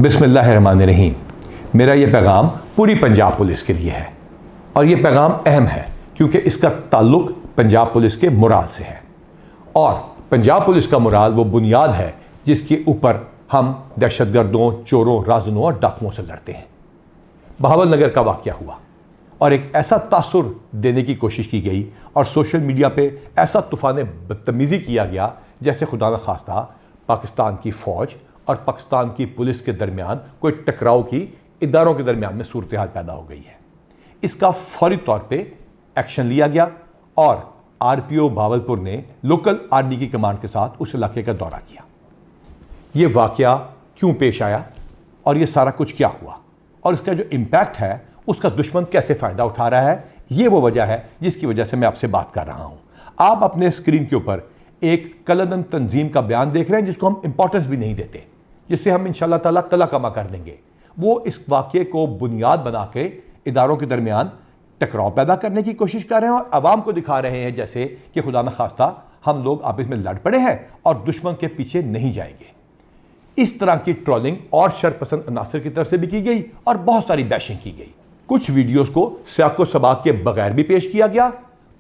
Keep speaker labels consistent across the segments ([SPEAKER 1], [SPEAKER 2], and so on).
[SPEAKER 1] बिस्मिल्लाहिर्रहमानिर्रहीम। मेरा ये पैगाम पूरी पंजाब पुलिस के लिए है और ये पैगाम अहम है क्योंकि इसका ताल्लुक पंजाब पुलिस के मोराल से है और पंजाब पुलिस का मोराल वो बुनियाद है जिसके ऊपर हम दहशतगर्दों, चोरों, राज़नों और डाकुओं से लड़ते हैं। बहावल नगर का वाक़या हुआ और एक ऐसा तासुर देने की कोशिश की गई और सोशल मीडिया पे ऐसा तूफ़ान बदतमीज़ी किया गया जैसे खुदा न खास्ता पाकिस्तान की फ़ौज और पाकिस्तान की पुलिस के दरमियान कोई टकराव की इदारों के दरमियान में सूरत हाल पैदा हो गई है। इसका फौरी तौर पे एक्शन लिया गया और आरपीओ भावलपुर ने लोकल आर्मी की कमांड के साथ उस इलाके का दौरा किया। ये वाक़या क्यों पेश आया और ये सारा कुछ क्या हुआ और इसका जो इम्पैक्ट है उसका दुश्मन कैसे फ़ायदा उठा रहा है, ये वो वजह है जिसकी वजह से मैं आपसे बात कर रहा हूँ। आप अपने स्क्रीन के ऊपर एक कलदन तंजीम का बयान देख रहे हैं जिसको हम इंपॉर्टेंस भी नहीं देते, जिससे हम इंशाल्लाह ताला कला कमा कर देंगे। वो इस वाक़े को बुनियाद बना के इदारों के दरमियान टकराव पैदा करने की कोशिश कर रहे हैं और आवाम को दिखा रहे हैं जैसे कि खुदा न खास्ता हम लोग आपस में लड़ पड़े हैं और दुश्मन के पीछे नहीं जाएंगे। इस तरह की ट्रोलिंग और शरपसंद अनासर की तरफ से भी की गई और बहुत सारी बैशिंग की गई। कुछ वीडियोस को सियाको सबाक के बगैर भी पेश किया गया,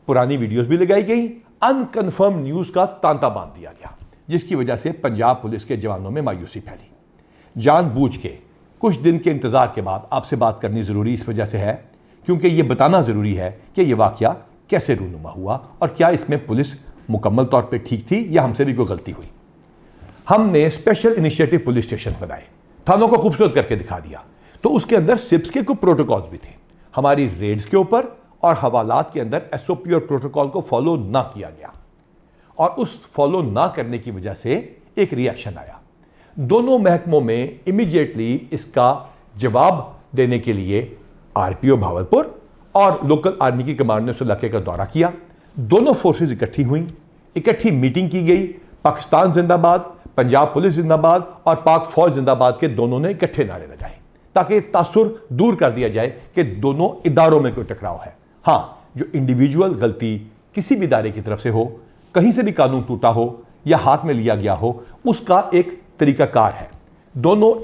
[SPEAKER 1] पुरानी वीडियोस भी लगाई गई, अनकन्फर्म न्यूज का तांता बांध दिया गया, जिसकी वजह से पंजाब पुलिस के जवानों में मायूसी फैली। जानबूझ के कुछ दिन के इंतजार के बाद आपसे बात करनी जरूरी इस वजह से है क्योंकि यह बताना जरूरी है कि यह वाकया कैसे रूनुमा हुआ और क्या इसमें पुलिस मुकम्मल तौर पर ठीक थी या हमसे भी कोई गलती हुई। हमने स्पेशल इनिशिएटिव पुलिस स्टेशन बनाए, थानों को खूबसूरत करके दिखा दिया, तो उसके अंदर सिप्स के कुछ प्रोटोकॉल्स भी थे। हमारी रेड्स के ऊपर और हवालात के अंदर एसओपी और प्रोटोकॉल को फॉलो ना किया गया और उस फॉलो ना करने की वजह से एक रिएक्शन आया। दोनों महकमों में इमीडिएटली इसका जवाब देने के लिए आरपीओ भावलपुर और लोकल आर्मी की कमांड ने उस इलाके का दौरा किया। दोनों फोर्सेज इकट्ठी हुई, इकट्ठी मीटिंग की गई। पाकिस्तान जिंदाबाद, पंजाब पुलिस जिंदाबाद और पाक फौज जिंदाबाद के दोनों ने इकट्ठे नारे लगाए ताकि तासुर दूर कर दिया जाए कि दोनों इदारों में कोई टकराव है। हाँ, जो इंडिविजुअल गलती किसी भी इदारे की तरफ से हो, कहीं से भी कानून टूटा हो या हाथ में लिया गया हो, उसका एक तरीकाकार है। दोनों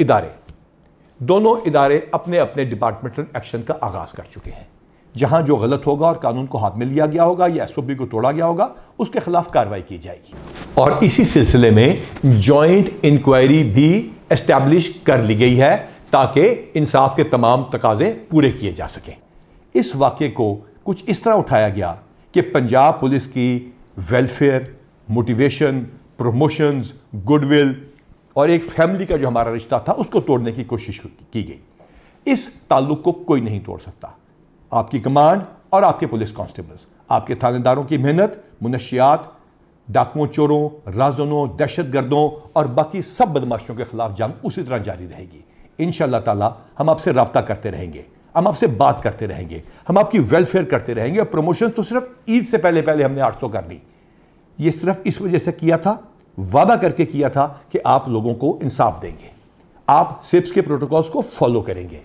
[SPEAKER 1] इदारे अपने अपने डिपार्टमेंटल एक्शन का आगाज कर चुके हैं। जहां जो गलत होगा और कानून को हाथ में लिया गया होगा या एसओपी को तोड़ा गया होगा, उसके खिलाफ कार्रवाई की जाएगी। और इसी सिलसिले में जॉइंट इंक्वायरी भी एस्टैब्लिश कर ली गई है ताकि इंसाफ के तमाम तकाजे पूरे किए जा सकें। इस वाक़े को कुछ इस तरह उठाया गया कि पंजाब पुलिस की वेलफेयर, मोटिवेशन, प्रमोशंस, गुडविल और एक फैमिली का जो हमारा रिश्ता था उसको तोड़ने की कोशिश की गई। इस ताल्लुक को कोई नहीं तोड़ सकता। आपकी कमांड और आपके पुलिस कांस्टेबल्स, आपके थानेदारों की मेहनत मुनशियात, डाकुओं, चोरों, राज़नों, दहशतगर्दों और बाकी सब बदमाशों के खिलाफ जंग उसी तरह जारी रहेगी। इंशाअल्लाह ताला हम आपसे रब्ता करते रहेंगे, हम आपसे बात करते रहेंगे, हम आपकी वेलफेयर करते रहेंगे। और प्रमोशन तो सिर्फ ईद से पहले पहले हमने 800 कर दी। ये सिर्फ इस वजह से किया था, वादा करके किया था कि आप लोगों को इंसाफ देंगे, आप सिप्स के प्रोटोकॉल्स को फॉलो करेंगे,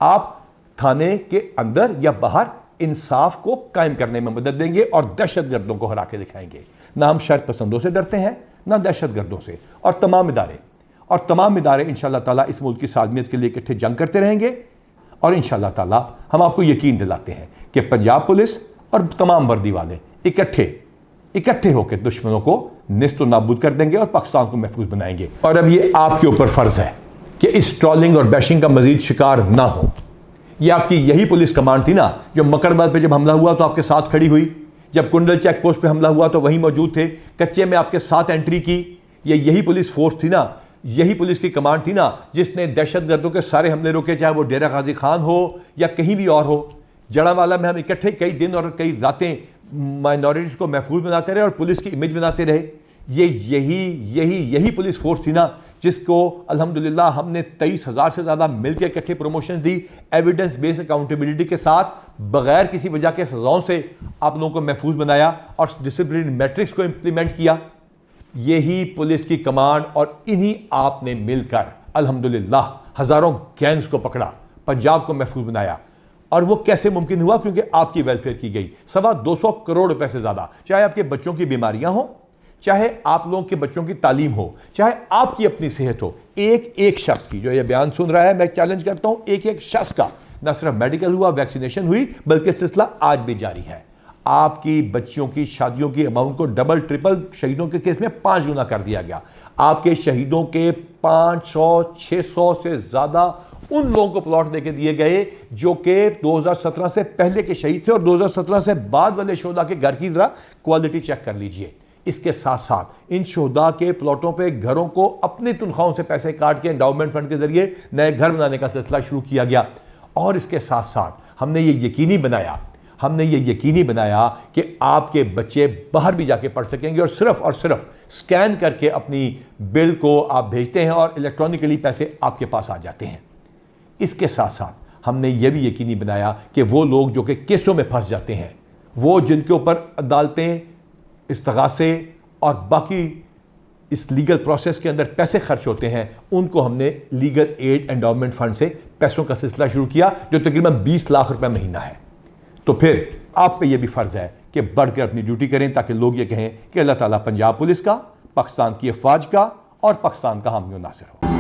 [SPEAKER 1] आप थाने के अंदर या बाहर इंसाफ को कायम करने में मदद देंगे और दहशतगर्दों को हरा के दिखाएंगे। ना हम शर पसंदों से डरते हैं, ना दहशतगर्दों से। और तमाम इदारे इंशाअल्लाह ताला इस मुल्क की सालमियत के लिए इकट्ठे जंग करते रहेंगे और इंशाअल्लाह ताला हम आपको यकीन दिलाते हैं कि पंजाब पुलिस और तमाम वर्दी वाले इकट्ठे होकर दुश्मनों को निस्त नाबूद कर देंगे और पाकिस्तान को महफूज बनाएंगे। और अब ये आपके ऊपर फर्ज है कि इस ट्रोलिंग और बैशिंग का मजीद शिकार ना हो। ये आपकी यही पुलिस कमांड थी ना जो मकरबाद पे जब हमला हुआ तो आपके साथ खड़ी हुई, जब कुंडल चेक पोस्ट पे हमला हुआ तो वहीं मौजूद थे, कच्चे में आपके साथ एंट्री की। ये यही पुलिस फोर्स थी ना, यही पुलिस की कमांड थी ना जिसने दहशतगर्दों के सारे हमले रोके, चाहे वो डेरा गाजी खान हो या कहीं भी और हो। जड़ावाला में हम इकट्ठे कई दिन और कई रातें माइनॉरिटीज को महफूज बनाते रहे और पुलिस की इमेज बनाते रहे। ये यही पुलिस फोर्स थी ना जिसको अल्हम्दुलिल्लाह हमने 23,000 से ज़्यादा मिलकर इकट्ठे प्रमोशन दी, एविडेंस बेस्ड अकाउंटेबिलिटी के साथ, बगैर किसी वजह के सजाओं से आप लोगों को महफूज बनाया और डिसिप्लिन मैट्रिक्स को इंप्लीमेंट किया। यही पुलिस की कमांड और इन्हीं आपने मिलकर अल्हम्दुलिल्लाह हज़ारों गैंग्स को पकड़ा, पंजाब को महफूज बनाया। और वो कैसे मुमकिन हुआ? क्योंकि आपकी वेलफेयर की गई। 225 करोड़ रुपए से ज़्यादा, चाहे आपके बच्चों की बीमारियां हो, चाहे आप लोगों के बच्चों की तालीम हो, चाहे आपकी अपनी सेहत हो, एक एक शख्स की, जो ये बयान सुन रहा है, मैं चैलेंज करता हूं, एक एक शख्स का न सिर्फ मेडिकल हुआ, वैक्सीनेशन हुई, बल्कि सिलसिला आज भी जारी है। आपकी बच्चियों की शादियों की अमाउंट को डबल ट्रिपल शहीदों के केस में 5 गुना कर दिया गया। आपके शहीदों के 500-600 से ज्यादा उन लोगों को प्लॉट देके दिए गए जो कि 2017 से पहले के शहीद थे, और 2017 से बाद वाले शोधा के घर की जरा क्वालिटी चेक कर लीजिए। इसके साथ साथ इन शोधा के प्लॉटों पे घरों को अपनी तनख्वाहों से पैसे काट के एंडाउमेंट फंड के जरिए नए घर बनाने का सिलसिला शुरू किया गया। और इसके साथ साथ हमने ये यकीनी बनाया कि आपके बच्चे बाहर भी जाके पढ़ सकेंगे, और सिर्फ स्कैन करके अपनी बिल को आप भेजते हैं और इलेक्ट्रॉनिकली पैसे आपके पास आ जाते हैं। इसके साथ साथ हमने ये भी यकीनी बनाया कि वो लोग जो कि केसों में फंस जाते हैं, वो जिनके ऊपर अदालतें, इस्तगासे और बाकी इस लीगल प्रोसेस के अंदर पैसे खर्च होते हैं, उनको हमने लीगल एड एंडाउमेंट फंड से पैसों का सिलसिला शुरू किया, जो तकरीबन 20 लाख रुपए महीना है। तो फिर आप पे ये भी फर्ज है कि बढ़कर अपनी ड्यूटी करें, ताकि लोग ये कहें कि अल्लाह ताला पंजाब पुलिस का, पाकिस्तान की अफवाज का और पाकिस्तान का हामी और नासिर हो।